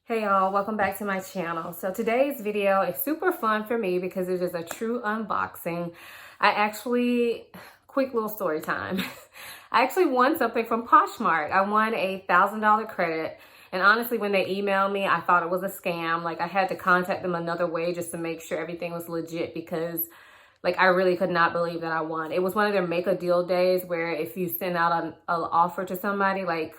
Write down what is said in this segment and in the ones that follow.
Hey y'all, welcome back to my channel. So today's video is super fun for me because it is a true unboxing. Quick little story time. I actually won something from Poshmark. I won a $1,000 credit. And honestly, when they emailed me, I thought it was a scam. Like I had to contact them another way just to make sure everything was legit because I really could not believe that I won. It was one of their make a deal days where if you send out an offer to somebody, like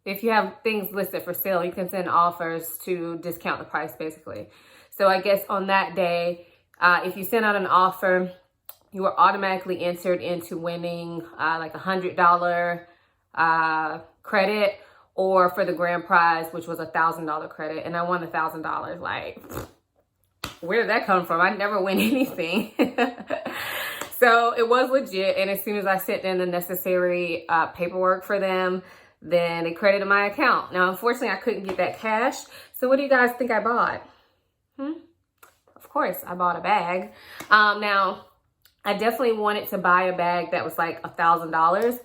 if you have things listed for sale, you can send offers to discount the price basically. So I guess on that day, if you send out an offer, you were automatically entered into winning like $100 credit, or for the grand prize, which was $1,000 credit. And I won $1,000. Like, where did that come from? I never win anything. So it was legit. And as soon as I sent in the necessary paperwork for them, then they credited my account. Now, unfortunately, I couldn't get that cash. So what do you guys think I bought? Of course, I bought a bag. Now, I definitely wanted to buy a bag that was like $1,000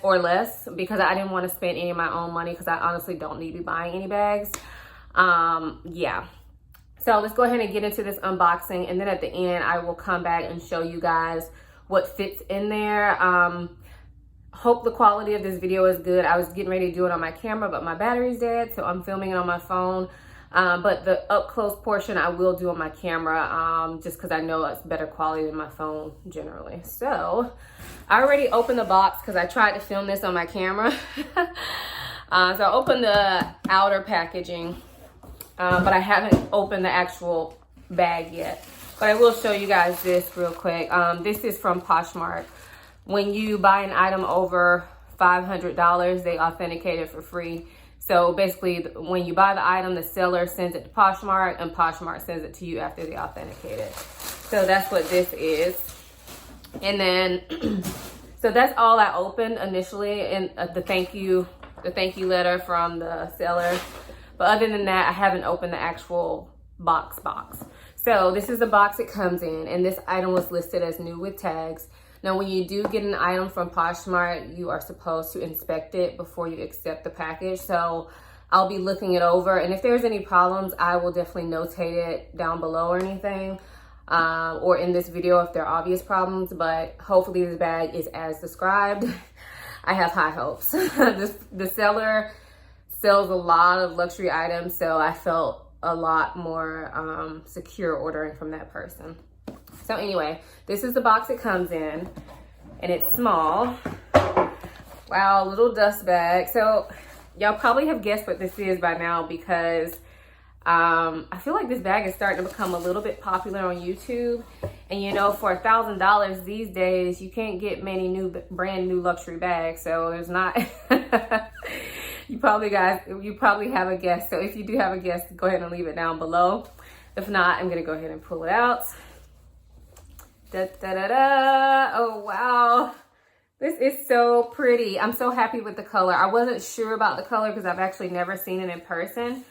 or less, because I didn't want to spend any of my own money because I honestly don't need to be buying any bags. Yeah. So let's go ahead and get into this unboxing. And then at the end, I will come back and show you guys what fits in there. Hope the quality of this video is good. I was getting ready to do it on my camera, but my battery's dead, so I'm filming it on my phone. But the up close portion I will do on my camera, just because I know it's better quality than my phone generally. So I already opened the box because I tried to film this on my camera. So I opened the outer packaging, but I haven't opened the actual bag yet. But I will show you guys this real quick. This is from Poshmark. When you buy an item over $500, they authenticate it for free. So basically, when you buy the item, the seller sends it to Poshmark, and Poshmark sends it to you after they authenticate it. So that's what this is. And then, so that's all I opened initially, and the thank you letter from the seller. But other than that, I haven't opened the actual box. So this is the box it comes in, and this item was listed as new with tags. Now, when you do get an item from Poshmark, you are supposed to inspect it before you accept the package. So I'll be looking it over, and if there's any problems, I will definitely notate it down below or anything, or in this video if there are obvious problems. But hopefully this bag is as described. I have high hopes. The seller sells a lot of luxury items, so I felt a lot more secure ordering from that person. So anyway, this is the box it comes in, and it's small. Wow, little dust bag. So y'all probably have guessed what this is by now, because I feel like this bag is starting to become a little bit popular on YouTube. And you know, for $1,000 these days, you can't get many brand new luxury bags. So there's not, you probably have a guess. So if you do have a guess, go ahead and leave it down below. If not, I'm gonna go ahead and pull it out. Oh wow, this is so pretty. I'm so happy with the color. I wasn't sure about the color because I've actually never seen it in person,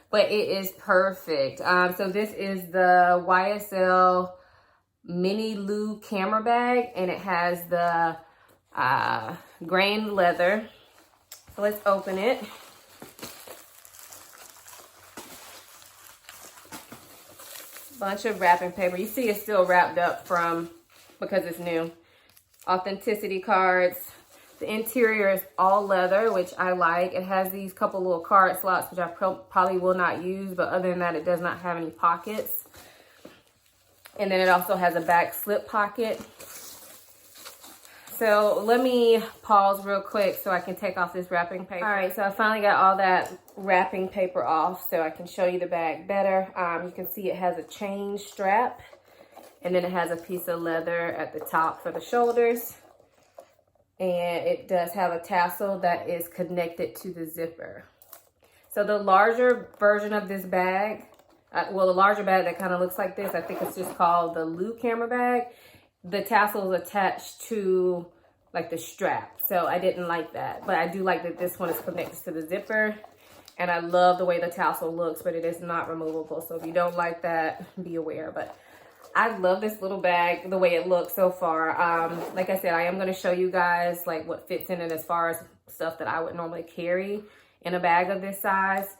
but it is perfect. So this is the YSL Mini Lou camera bag, and it has the grained leather. So let's open it. Bunch of wrapping paper. You see it's still wrapped up because it's new. Authenticity cards. The interior is all leather, which I like. It has these couple little card slots, which I probably will not use, but other than that, it does not have any pockets. And then it also has a back slip pocket. So let me pause real quick so I can take off this wrapping paper. All right, so I finally got all that wrapping paper off so I can show you the bag better. You can see it has a chain strap, and then it has a piece of leather at the top for the shoulders. And it does have a tassel that is connected to the zipper. So the larger version of this bag, well, the larger bag that kind of looks like this, I think it's just called the Lou camera bag. The tassel is attached to like the strap, so I didn't like that. But I do like that this one is connected to the zipper, and I love the way the tassel looks, but it is not removable. So if you don't like that, be aware. But I love this little bag, the way it looks so far. Like I said, I am going to show you guys like what fits in it as far as stuff that I would normally carry in a bag of this size.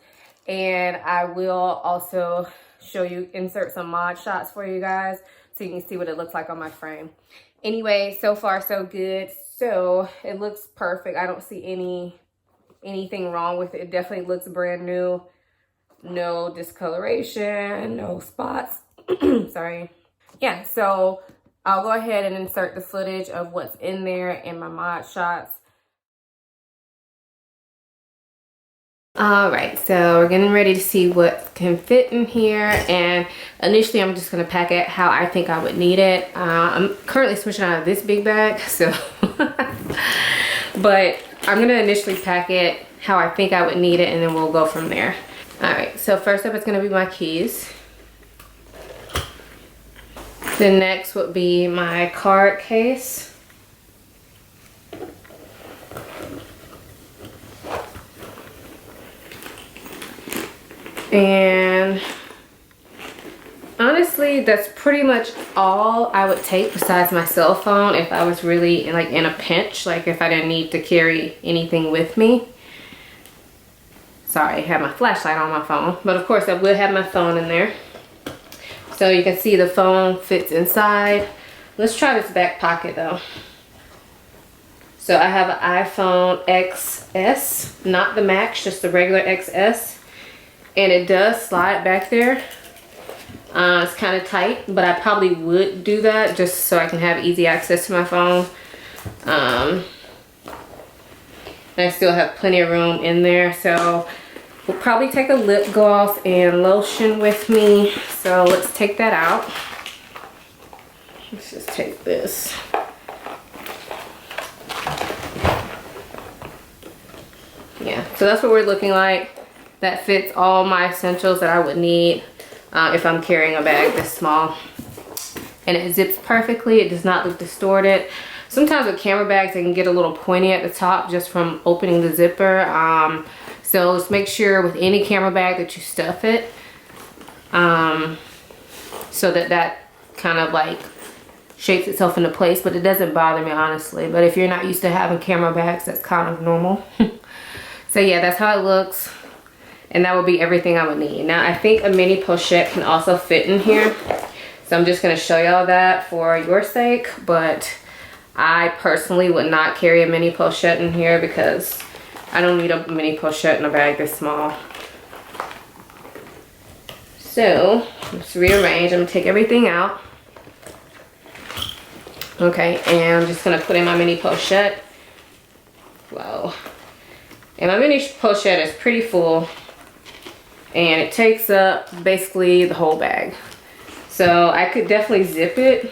And I will also show you, insert some mod shots for you guys so you can see what it looks like on my frame. Anyway, so far so good. So it looks perfect. I don't see anything wrong with it. It definitely looks brand new. No discoloration, no spots. Sorry. Yeah, so I'll go ahead and insert the footage of what's in there in my mod shots. All right, so we're getting ready to see what can fit in here, and initially I'm just gonna pack it how I think I would need it. I'm currently switching out of this big bag, so but I'm gonna initially pack it how I think I would need it, and then we'll go from there. All right, so first up it's gonna be my keys. The next would be my card case. And honestly, that's pretty much all I would take besides my cell phone if I was really like in a pinch, like if I didn't need to carry anything with me. Sorry, I have my flashlight on my phone, but of course I would have my phone in there. So you can see the phone fits inside. Let's try this back pocket though. So I have an iPhone XS, not the Max, just the regular XS. And it does slide back there. It's kind of tight, but I probably would do that just so I can have easy access to my phone. And I still have plenty of room in there. So we'll probably take a lip gloss and lotion with me. So let's take that out. Let's just take this. Yeah, so that's what we're looking like. That fits all my essentials that I would need if I'm carrying a bag this small. And it zips perfectly. It does not look distorted. Sometimes with camera bags, they can get a little pointy at the top just from opening the zipper. So just make sure with any camera bag that you stuff it so that kind of like shapes itself into place. But it doesn't bother me, honestly. But if you're not used to having camera bags, that's kind of normal. So yeah, that's how it looks. And that would be everything I would need. Now, I think a mini pochette can also fit in here. So I'm just going to show y'all that for your sake. But I personally would not carry a mini pochette in here because I don't need a mini pochette in a bag this small. So let's rearrange. I'm going to take everything out. Okay, and I'm just going to put in my mini pochette. Whoa. And my mini pochette is pretty full. And it takes up basically the whole bag. So I could definitely zip it.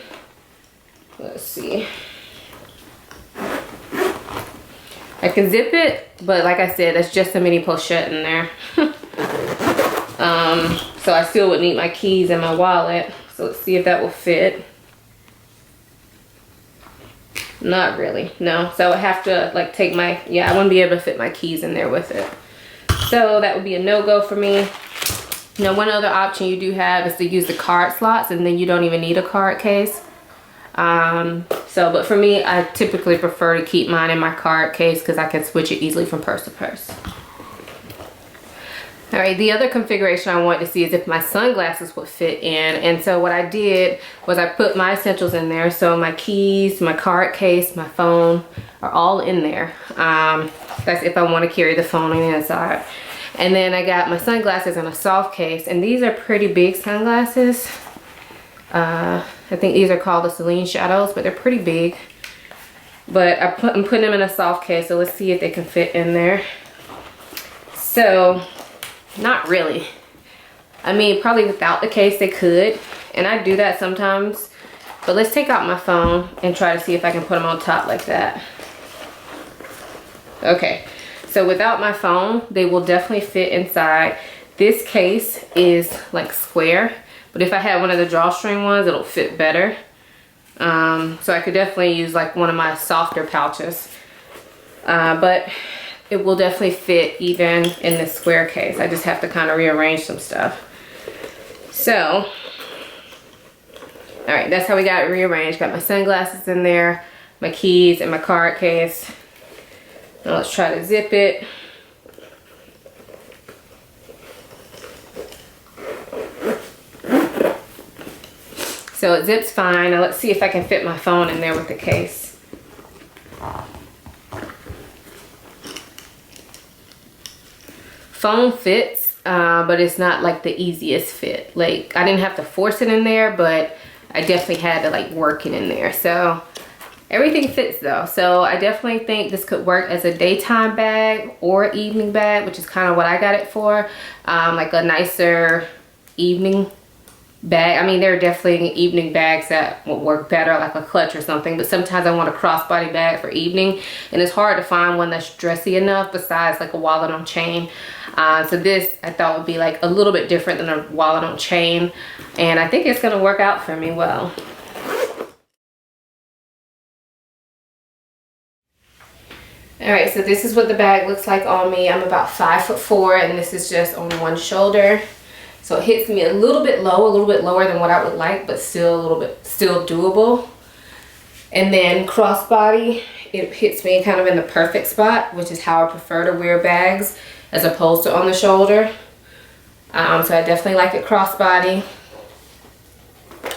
Let's see. I can zip it, but like I said, that's just a mini pochette in there. So I still would need my keys and my wallet. So let's see if that will fit. Not really, no. So I would have to like take my, yeah, I wouldn't be able to fit my keys in there with it. So that would be a no-go for me. Now, one other option you do have is to use the card slots, and then you don't even need a card case. But for me, I typically prefer to keep mine in my card case because I can switch it easily from purse to purse. All right, the other configuration I wanted to see is if my sunglasses would fit in. And so what I did was I put my essentials in there. So my keys, my card case, my phone are all in there. That's if I want to carry the phone on the inside. And then I got my sunglasses in a soft case. And these are pretty big sunglasses. I think these are called the Celine Shadows, but they're pretty big. But I'm putting them in a soft case. So let's see if they can fit in there. So, not really. I mean, probably without the case they could. And I do that sometimes. But let's take out my phone and try to see if I can put them on top like that. Okay. So without my phone, they will definitely fit inside. This case is like square. But if I had one of the drawstring ones, it'll fit better. So I could definitely use like one of my softer pouches. But it will definitely fit even in this square case. I just have to kind of rearrange some stuff. So, all right, that's how we got it rearranged. Got my sunglasses in there, my keys, and my card case. Now let's try to zip it. So it zips fine. Now let's see if I can fit my phone in there with the case. Phone fits, but it's not like the easiest fit. Like, I didn't have to force it in there, but I definitely had to like work it in there. So everything fits though. So I definitely think this could work as a daytime bag or evening bag, which is kind of what I got it for. Like a nicer evening bag. I mean, there are definitely evening bags that would work better, like a clutch or something, but sometimes I want a crossbody bag for evening, and it's hard to find one that's dressy enough besides like a wallet on chain. So this I thought would be like a little bit different than a wallet on chain, and I think it's gonna work out for me well. All right, so this is what the bag looks like on me. I'm about 5'4", and this is just on one shoulder. So it hits me a little bit lower than what I would like, but still still doable. And then crossbody, it hits me kind of in the perfect spot, which is how I prefer to wear bags as opposed to on the shoulder. So I definitely like it crossbody.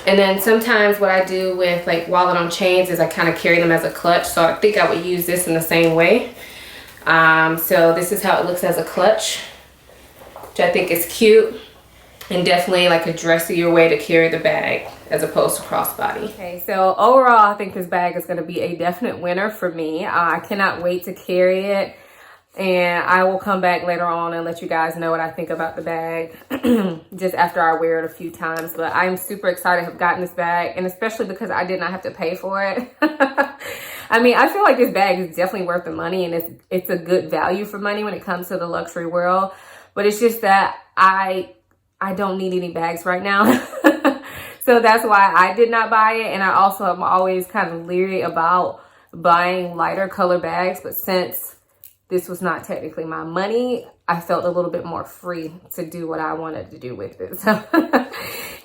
And then sometimes what I do with like wallet on chains is I kind of carry them as a clutch. So I think I would use this in the same way. So this is how it looks as a clutch, which I think is cute. And definitely like a dressier way to carry the bag as opposed to crossbody. Okay, so overall, I think this bag is going to be a definite winner for me. I cannot wait to carry it. And I will come back later on and let you guys know what I think about the bag just after I wear it a few times. But I'm super excited to have gotten this bag, and especially because I did not have to pay for it. I mean, I feel like this bag is definitely worth the money, and it's a good value for money when it comes to the luxury world. But it's just that I don't need any bags right now. So that's why I did not buy it. And I also am always kind of leery about buying lighter color bags. But since this was not technically my money, I felt a little bit more free to do what I wanted to do with it. So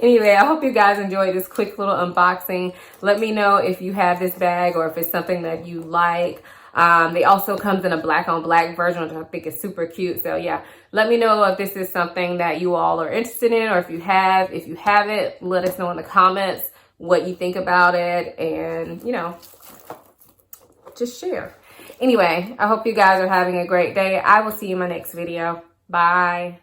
anyway, I hope you guys enjoyed this quick little unboxing. Let me know if you have this bag or if it's something that you like. They also comes in a black on black version, which I think is super cute. So yeah, let me know if this is something that you all are interested in, or if you have it, let us know in the comments what you think about it, and you know, just share. Anyway, I hope you guys are having a great day. I will see you in my next video. Bye.